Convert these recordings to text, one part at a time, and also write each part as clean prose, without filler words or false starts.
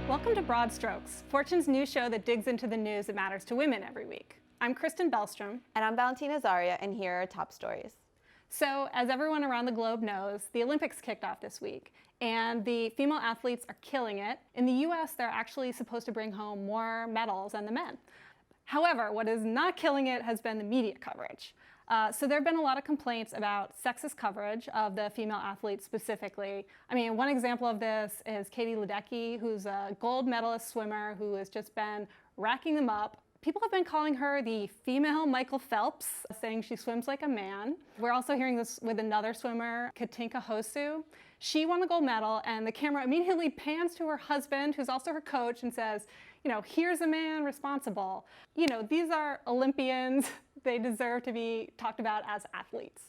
Welcome to Broad Strokes, Fortune's new show that digs into the news that matters to women every week. I'm Kristen Bellstrom. And I'm Valentina Zaria, and here are top stories. So, as everyone around the globe knows, the Olympics kicked off this week, and the female athletes are killing it. In the US, they're actually supposed to bring home more medals than the men. However, what is not killing it has been the media coverage. So there have been a lot of complaints about sexist coverage of the female athletes specifically. I mean, one example of this is Katie Ledecky, who's a gold medalist swimmer who has just been racking them up. People have been calling her the female Michael Phelps, saying she swims like a man. We're also hearing this with another swimmer, Katinka Hosszu. She won the gold medal, and the camera immediately pans to her husband, who's also her coach, and says, here's a man responsible. These are Olympians. They deserve to be talked about as athletes.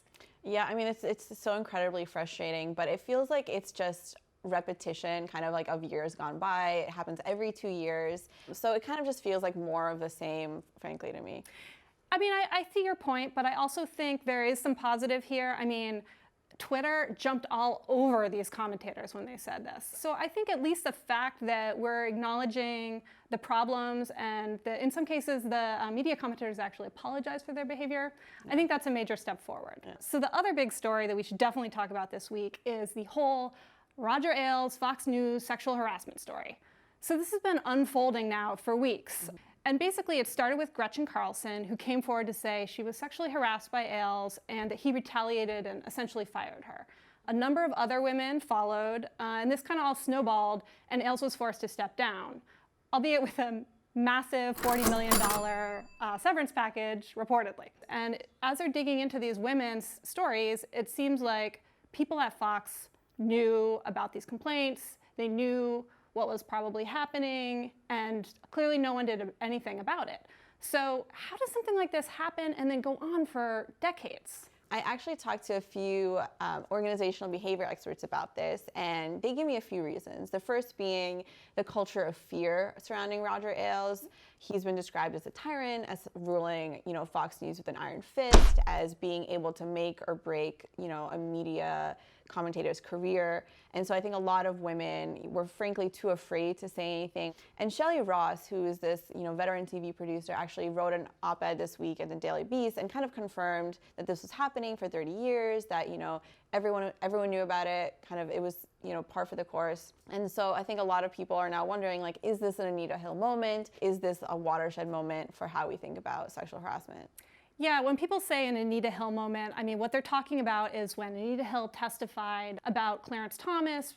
Yeah, I mean, it's so incredibly frustrating, but it feels like it's just repetition kind of like of years gone by. It happens every 2 years. So it kind of just feels like more of the same, frankly, to me. I mean, I see your point, but I also think there is some positive here. I mean, Twitter jumped all over these commentators when they said this. So I think at least the fact that we're acknowledging the problems and in some cases the media commentators actually apologize for their behavior, I think that's a major step forward. Yeah. So the other big story that we should definitely talk about this week is the whole Roger Ailes, Fox News sexual harassment story. So this has been unfolding now for weeks. Mm-hmm. And basically it started with Gretchen Carlson, who came forward to say she was sexually harassed by Ailes and that he retaliated and essentially fired her. A number of other women followed, and this kind of all snowballed, and Ailes was forced to step down, albeit with a massive $40 million severance package, reportedly. And as they're digging into these women's stories, it seems like people at Fox knew about these complaints. They knew what was probably happening, and clearly no one did anything about it. So how does something like this happen and then go on for decades? I actually talked to a few organizational behavior experts about this, and they give me a few reasons. The first being the culture of fear surrounding Roger Ailes. He's been described as a tyrant, as ruling, Fox News with an iron fist, as being able to make or break, a media commentator's career. And so I think a lot of women were frankly too afraid to say anything. And Shelley Ross, who is this, veteran TV producer, actually wrote an op-ed this week in the Daily Beast and kind of confirmed that this was happening for 30 years, that, everyone knew about it, kind of it was, par for the course. And so I think a lot of people are now wondering, is this an Anita Hill moment? Is this a watershed moment for how we think about sexual harassment? Yeah, when people say an Anita Hill moment, I mean, what they're talking about is when Anita Hill testified about Clarence Thomas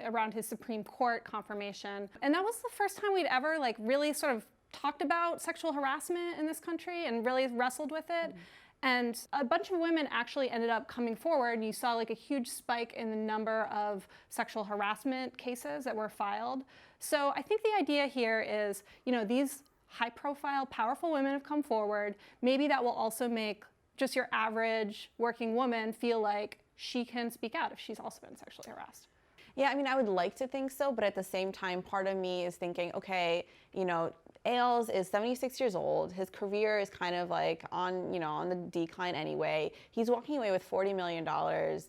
around his Supreme Court confirmation. And that was the first time we'd ever really sort of talked about sexual harassment in this country and really wrestled with it. Mm-hmm. And a bunch of women actually ended up coming forward, and you saw a huge spike in the number of sexual harassment cases that were filed. So I think the idea here is, these high-profile, powerful women have come forward. Maybe that will also make just your average working woman feel like she can speak out if she's also been sexually harassed. Yeah, I mean, I would like to think so, but at the same time, part of me is thinking, okay, Ailes is 76 years old. His career is kind of on the decline anyway. He's walking away with $40 million.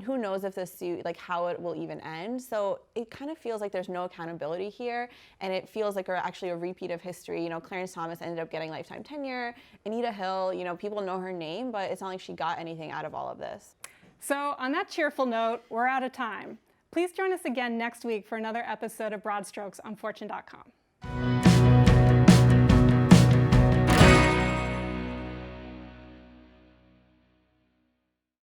Who knows if this suit, how it will even end. So it kind of feels like there's no accountability here, and it feels like we're actually a repeat of history. Clarence Thomas ended up getting lifetime tenure. Anita Hill, people know her name, but it's not like she got anything out of all of this. So on that cheerful note, we're out of time. Please join us again next week for another episode of Broad Strokes on Fortune.com.